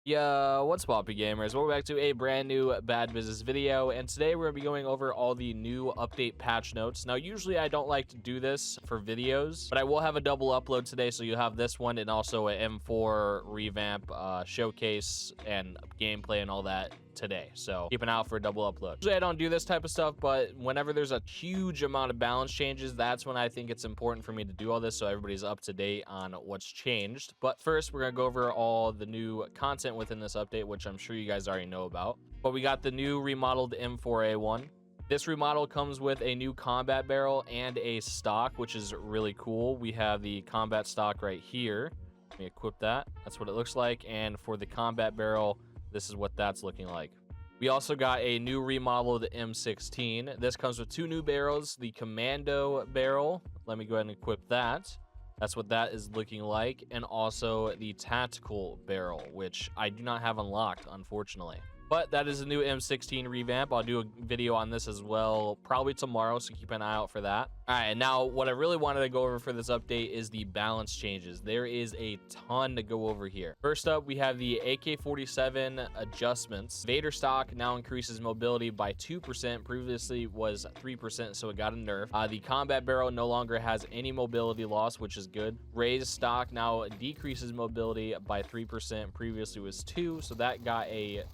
Yeah, what's poppy gamers? Welcome back to a brand new bad business video, and today we're gonna be going over all the new update patch notes. Now, usually I don't like to do this for videos, but I will have a double upload today, so you'll have this one and also a M4 revamp showcase and gameplay and all that today, so keep an eye out for a double upload. Usually I don't do this type of stuff, but whenever there's a huge amount of balance changes, that's when I think it's important for me to do all this so everybody's up to date on what's changed. But first, we're gonna go over all the new content within this update, which I'm sure you guys already know about. But we got the new remodeled M4A1. This remodel comes with a new combat barrel and a stock, which is really cool. We have the combat stock right here. Let me equip that. That's what it looks like. And for the combat barrel, this is what that's looking like. We also got a new remodeled M16. This comes with two new barrels, the commando barrel. Let me go ahead and equip that. That's what that is looking like. And also the tactical barrel, which I do not have unlocked, unfortunately. But that is a new M16 revamp. I'll do a video on this as well, probably tomorrow, so keep an eye out for that. All right, now what I really wanted to go over for this update is the balance changes. There is a ton to go over here. First up, we have the AK-47 adjustments. Invader stock now increases mobility by 2%. Previously was 3%, so it got a nerf. The combat barrel no longer has any mobility loss, which is good. Raised stock now decreases mobility by 3%. Previously was 2%, so that got a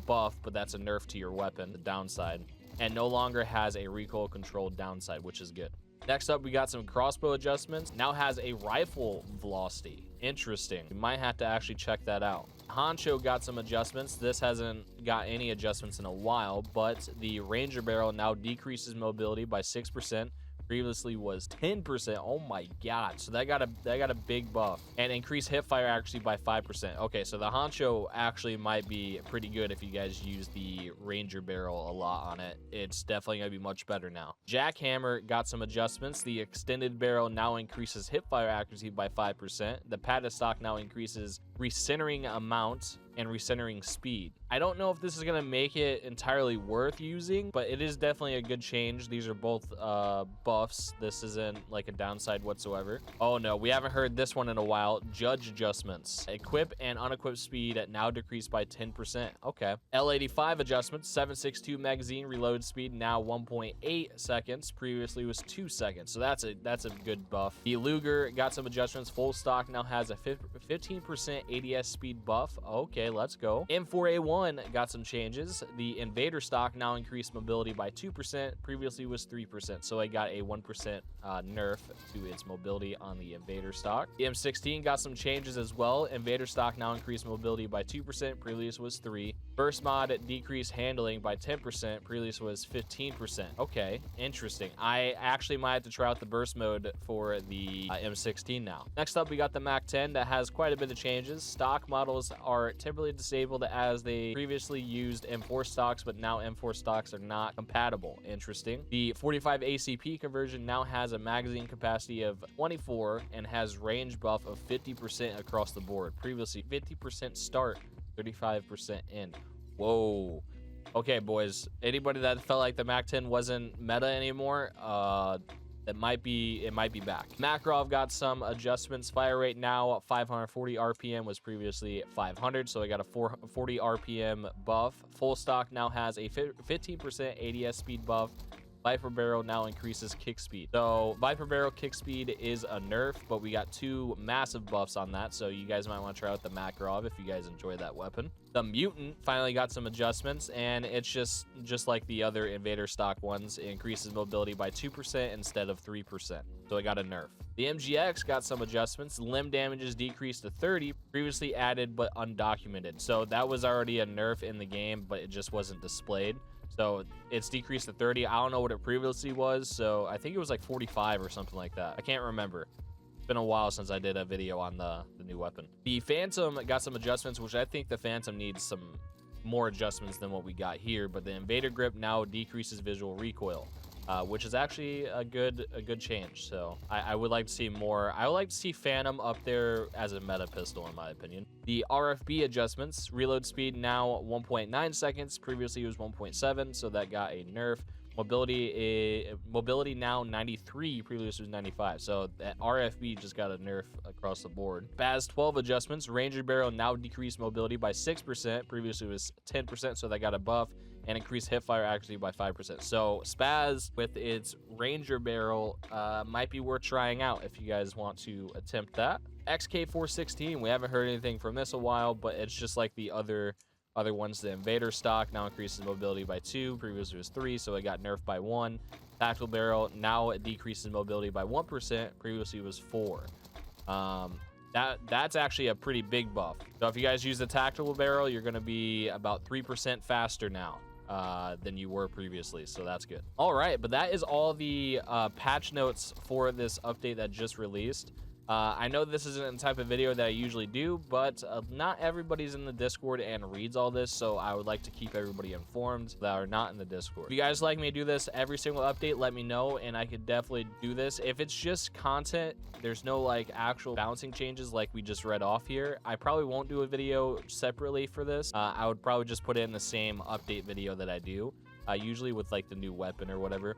buff, but that's a nerf to your weapon, the downside, and no longer has a recoil controlled downside, which is good. Next up, we got some crossbow adjustments. Now has a rifle velocity. Interesting. You might have to actually check that out. Honcho got some adjustments. This hasn't got any adjustments in a while, but the ranger barrel now decreases mobility by 6%. Previously was 10%. Oh my god, so that got a big buff, and increased hipfire actually by 5%. Okay, so the honcho actually might be pretty good if you guys use the ranger barrel a lot on it. It's definitely gonna be much better now. Jackhammer got some adjustments. The extended barrel now increases hipfire accuracy by 5%. The padded stock now increases recentering amount and recentering speed. I don't know if this is gonna make it entirely worth using, but it is definitely a good change. These are both buffs. This isn't like a downside whatsoever. Oh no, we haven't heard this one in a while. Judge adjustments. Equip and unequip speed now decreased by 10%. Okay. L85 adjustments. 7.62 magazine reload speed now 1.8 seconds. Previously was 2 seconds. So that's a good buff. The Luger got some adjustments. Full stock now has a 15% ADS speed buff. Okay, let's go. M4A1 got some changes. The Invader stock now increased mobility by 2%. Previously was 3%. So I got a 1% nerf to its mobility on the Invader stock. The M16 got some changes as well. Invader stock now increased mobility by 2%. Previous was 3%. Burst mod decreased handling by 10%. Previous was 15%. Okay, interesting. I actually might have to try out the burst mode for the M16 now. Next up, we got the MAC-10 that has quite a bit of changes. Stock models are temporarily disabled as they previously used M4 stocks, but now M4 stocks are not compatible. Interesting. The 45 ACP conversion now has a magazine capacity of 24 and has range buff of 50% across the board. Previously 50% start, 35% end. Whoa. Okay, boys. Anybody that felt like the MAC-10 wasn't meta anymore, it might be back. Makarov got some adjustments. Fire rate now 540 RPM, was previously 500, so I got a 440 RPM buff. Full stock now has a 15% ADS speed buff. Viper barrel now increases kick speed. So Viper barrel kick speed is a nerf, but we got two massive buffs on that, so you guys might want to try out the Makarov if you guys enjoy that weapon. The Mutant finally got some adjustments, and it's just like the other Invader stock ones. It increases mobility by 2% instead of 3%, so it got a nerf. The MGX got some adjustments. Limb damages decreased to 30, previously added but undocumented. So that was already a nerf in the game, but it just wasn't displayed. So it's decreased to 30. I don't know what it previously was, so I think it was like 45 or something like that. I can't remember. It's been a while since I did a video on the new weapon. The Phantom got some adjustments, which I think the Phantom needs some more adjustments than what we got here, but the Invader grip now decreases visual recoil, which is actually a good change. So I would like to see more. I would like to see Phantom up there as a meta pistol, in my opinion. The RFB adjustments, reload speed now 1.9 seconds. Previously it was 1.7, so that got a nerf. Mobility now 93, previously was 95. So that RFB just got a nerf across the board. Spaz 12 adjustments. Ranger barrel now decreased mobility by 6%. Previously was 10%, so that got a buff, and increased hipfire accuracy by 5%. So Spaz with its Ranger barrel might be worth trying out if you guys want to attempt that. XK416, we haven't heard anything from this a while, but it's just like the other ones. The Invader stock now increases mobility by 2. Previously was 3, so it got nerfed by 1. Tactical barrel, now it decreases mobility by 1%. Previously was 4. That's actually a pretty big buff. So if you guys use the tactical barrel, you're going to be about 3% faster now than you were previously, so that's good. All right, but that is all the patch notes for this update that just released. I know this isn't the type of video that I usually do, but not everybody's in the Discord and reads all this, so I would like to keep everybody informed that are not in the Discord. If you guys like me to do this every single update, let me know, and I could definitely do this. If it's just content, there's no like actual bouncing changes like we just read off here, I probably won't do a video separately for this. I would probably just put it in the same update video that I do, usually with like the new weapon or whatever,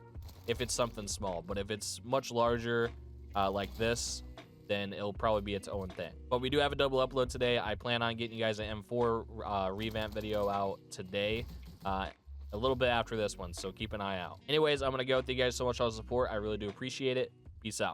if it's something small. But if it's much larger like this, then it'll probably be its own thing. But we do have a double upload today. I plan on getting you guys an M4 revamp video out today, a little bit after this one, so keep an eye out. Anyways, I'm gonna go. Thank you guys so much for all the support. I really do appreciate it. Peace out.